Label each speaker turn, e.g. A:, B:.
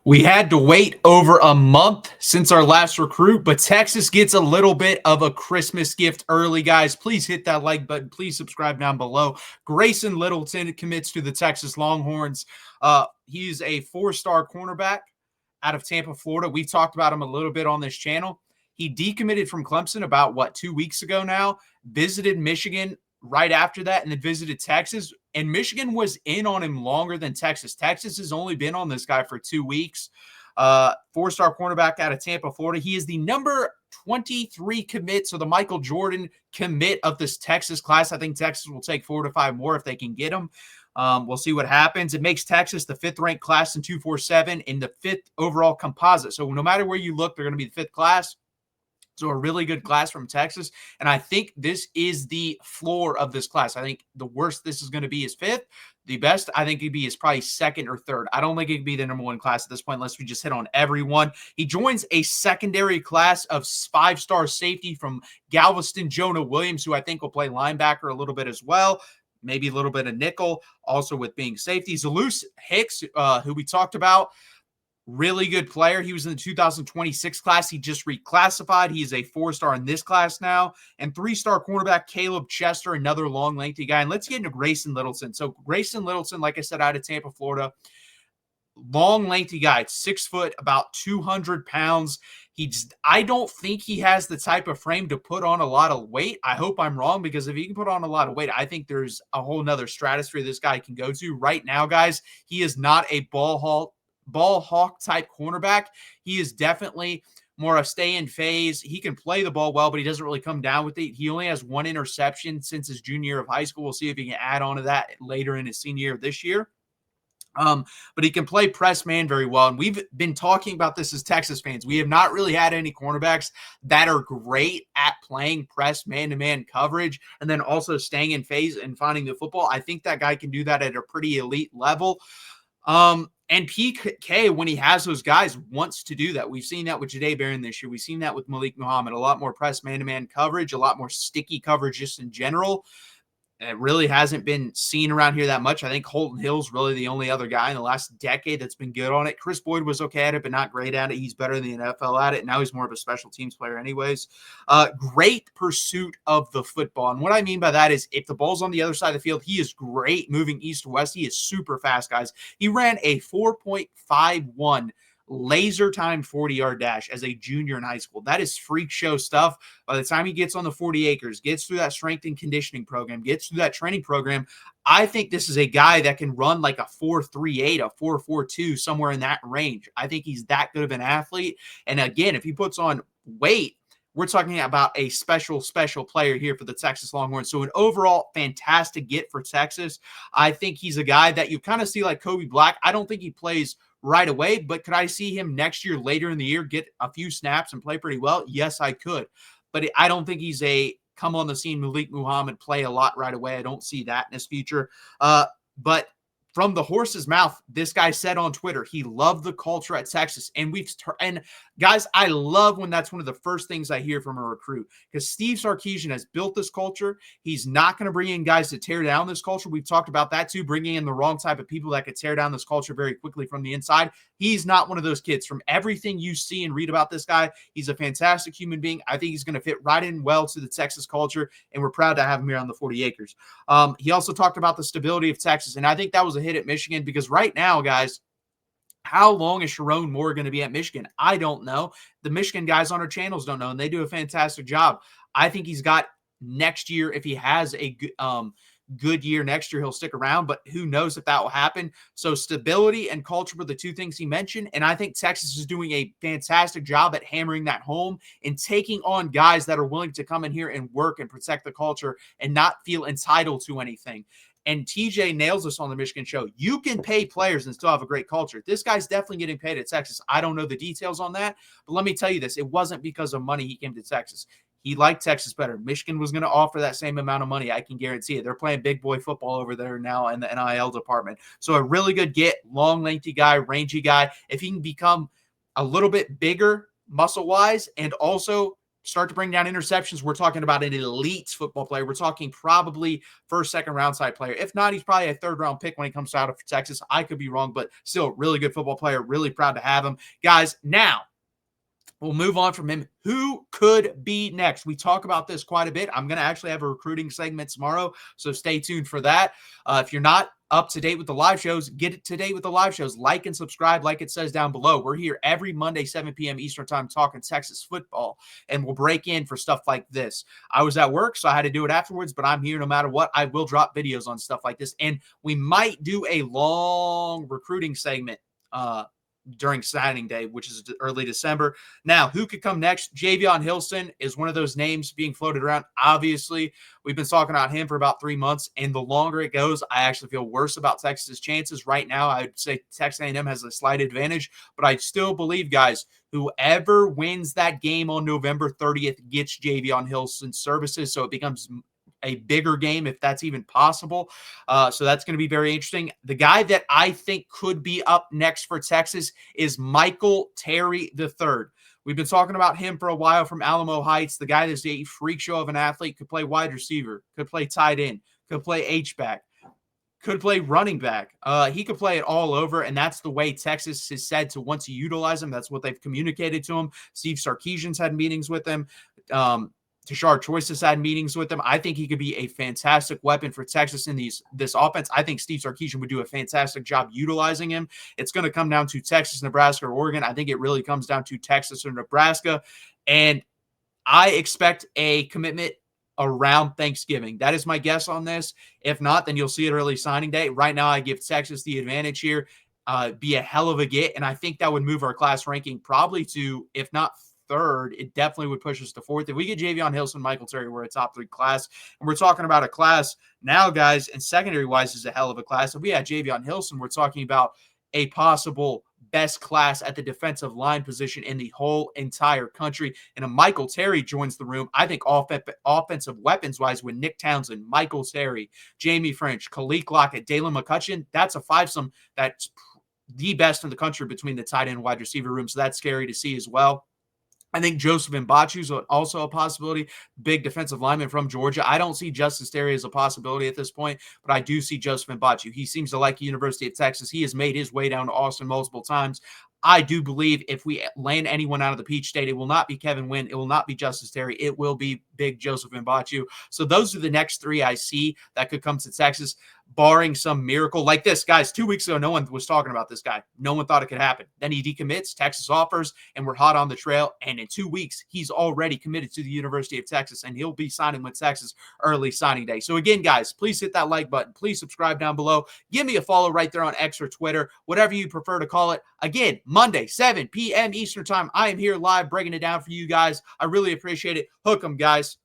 A: We had to wait over a month since our last recruit, but Texas gets a little bit of a Christmas gift early, guys. Please hit that like button. Please subscribe down below. Grayson Littleton commits to the Texas Longhorns. He's a four-star cornerback out of Tampa, Florida. We've talked about him a little bit on this channel. He decommitted from Clemson about, 2 weeks ago now, visited Michigan right after that, and then visited Texas. And Michigan was in on him longer than Texas. Texas has only been on this guy for 2 weeks. Four-star cornerback out of Tampa, Florida. He is the number 23 commit, so the Michael Jordan commit of this Texas class. I think Texas will take 4 to 5 more if they can get him. We'll see what happens. It makes Texas the 5th-ranked class in 247 in the 5th overall composite. So no matter where you look, they're going to be the 5th class. So a really good class from Texas. And I think this is the floor of this class. I think the worst this is going to be is 5th. The best I think it'd be is probably 2nd or 3rd. I don't think it could be the number 1 class at this point unless we just hit on everyone. He joins a secondary class of 5-star safety from Galveston, Jonah Williams, who I think will play linebacker a little bit as well. Maybe a little bit of nickel, also with being safety. Zalus Hicks, who we talked about, really good player. He was in the 2026 class. He just reclassified. He is a 4-star in this class now. And 3-star cornerback Caleb Chester, another long, lengthy guy. And let's get into Grayson Littleton. So Grayson Littleton, like I said, out of Tampa, Florida, long, lengthy guy, 6 foot, about 200 pounds. I don't think he has the type of frame to put on a lot of weight. I hope I'm wrong, because if he can put on a lot of weight, I think there's a whole nother stratosphere this guy can go to. Right now, guys, he is not a ball hawk type cornerback. He is definitely more of stay in phase. He can play the ball well, but he doesn't really come down with it. He only has 1 interception since his junior year of high school. We'll see if he can add on to that later in his senior year of this year. But he can play press man very well. And we've been talking about this as Texas fans. We have not really had any cornerbacks that are great at playing press man-to-man coverage and then also staying in phase and finding the football. I think that guy can do that at a pretty elite level. And PK, when he has those guys, wants to do that. We've seen that with Jahdae Barron this year. We've seen that with Malik Muhammad. A lot more press man-to-man coverage, a lot more sticky coverage just in general. It really hasn't been seen around here that much. I think Holton Hill's really the only other guy in the last decade that's been good on it. Chris Boyd was okay at it, but not great at it. He's better than the NFL at it. Now he's more of a special teams player anyways. Great pursuit of the football. And what I mean by that is if the ball's on the other side of the field, he is great moving east to west. He is super fast, guys. He ran a 4.51 laser time 40-yard dash as a junior in high school. That is freak show stuff. By the time he gets on the 40 acres, gets through that strength and conditioning program, gets through that training program, I think this is a guy that can run like a 4.38, a 4.42, somewhere in that range. I think he's that good of an athlete. And again, if he puts on weight, we're talking about a special player here for the Texas Longhorns. So an overall fantastic get for Texas. I think he's a guy that you kind of see like Kobe Black. I don't think he plays right away, but could I see him next year, later in the year, get a few snaps and play pretty well? Yes, I could. But I don't think he's a come on the scene Malik Muhammad, play a lot right away. I don't see that in his future. But from the horse's mouth, this guy said on Twitter, he loved the culture at Texas. And guys, I love when that's one of the first things I hear from a recruit, because Steve Sarkisian has built this culture. He's not going to bring in guys to tear down this culture. We've talked about that too, bringing in the wrong type of people that could tear down this culture very quickly from the inside. He's not one of those kids. From everything you see and read about this guy, he's a fantastic human being. I think he's going to fit right in well to the Texas culture, and we're proud to have him here on the 40 acres. He also talked about the stability of Texas, and I think that was a hit at Michigan, because right now, guys, how long is Sharon Moore going to be at Michigan? I don't know. The Michigan guys on our channels don't know, and they do a fantastic job. I think he's got next year, if he has a good year next year, he'll stick around, but who knows if that will happen. So stability and culture were the two things he mentioned, and I think Texas is doing a fantastic job at hammering that home and taking on guys that are willing to come in here and work and protect the culture and not feel entitled to anything. And TJ nails us on the Michigan show. You can pay players and still have a great culture. This guy's definitely getting paid at Texas. I don't know the details on that, but let me tell you this. It wasn't because of money he came to Texas. He liked Texas better. Michigan was going to offer that same amount of money. I can guarantee it. They're playing big boy football over there now in the NIL department. So a really good get, long, lengthy guy, rangy guy. If he can become a little bit bigger muscle-wise and also start to bring down interceptions, we're talking about an elite football player. We're talking probably first, second round side player. If not, he's probably a third round pick when he comes out of Texas. I could be wrong, but still really good football player. Really proud to have him. Guys, now we'll move on from him. Who could be next? We talk about this quite a bit. I'm going to actually have a recruiting segment tomorrow, so stay tuned for that. If you're not up to date with the live shows, get it to date with the live shows. Like and subscribe like it says down below. We're here every Monday, 7 p.m. Eastern time talking Texas football, and we'll break in for stuff like this. I was at work, so I had to do it afterwards, but I'm here no matter what. I will drop videos on stuff like this, and we might do a long recruiting segment during signing day, which is early December. Now, who could come next? Javion Hilson is one of those names being floated around. Obviously, we've been talking about him for about 3 months, and the longer it goes, I actually feel worse about Texas's chances. Right now, I'd say Texas A&M has a slight advantage, but I still believe, guys, whoever wins that game on November 30th gets Javion Hilson's services, so it becomes a bigger game if that's even possible. So that's going to be very interesting. The guy that I think could be up next for Texas is Michael Terry III. We've been talking about him for a while from Alamo Heights. The guy that's a freak show of an athlete, could play wide receiver, could play tight end, could play H-back, could play running back. He could play it all over, and that's the way Texas has said to want to utilize him. That's what they've communicated to him. Steve Sarkisian's had meetings with him. Tashard Choice has had meetings with him. I think he could be a fantastic weapon for Texas in this offense. I think Steve Sarkisian would do a fantastic job utilizing him. It's going to come down to Texas, Nebraska, or Oregon. I think it really comes down to Texas or Nebraska. And I expect a commitment around Thanksgiving. That is my guess on this. If not, then you'll see it early signing day. Right now, I give Texas the advantage here. Be a hell of a get. And I think that would move our class ranking probably to, if not third, it definitely would push us to fourth. If we get Javion Hilson, Michael Terry, we're a top 3 class. And we're talking about a class now, guys, and secondary-wise is a hell of a class. If we had Javion Hilson, we're talking about a possible best class at the defensive line position in the whole entire country. And if Michael Terry joins the room, I think offensive weapons-wise with Nick Townsend, Michael Terry, Jamie French, Khalil Lockett, Dalen McCutcheon, that's a fivesome that's the best in the country between the tight end and wide receiver room. So that's scary to see as well. I think Joseph Mbachu is also a possibility, big defensive lineman from Georgia. I don't see Justice Terry as a possibility at this point, but I do see Joseph Mbachu. He seems to like the University of Texas. He has made his way down to Austin multiple times. I do believe if we land anyone out of the Peach State, it will not be Kevin Wynn. It will not be Justice Terry. It will be big Joseph Mbachu. So those are the next 3 I see that could come to Texas, barring some miracle like this. Guys, 2 weeks ago, no one was talking about this guy. No one thought it could happen. Then he decommits, Texas offers, and we're hot on the trail. And in 2 weeks, he's already committed to the University of Texas, and he'll be signing with Texas early signing day. So again, guys, please hit that like button. Please subscribe down below. Give me a follow right there on X or Twitter, whatever you prefer to call it. Again, Monday, 7 p.m. Eastern time. I am here live breaking it down for you guys. I really appreciate it. Hook 'em, guys.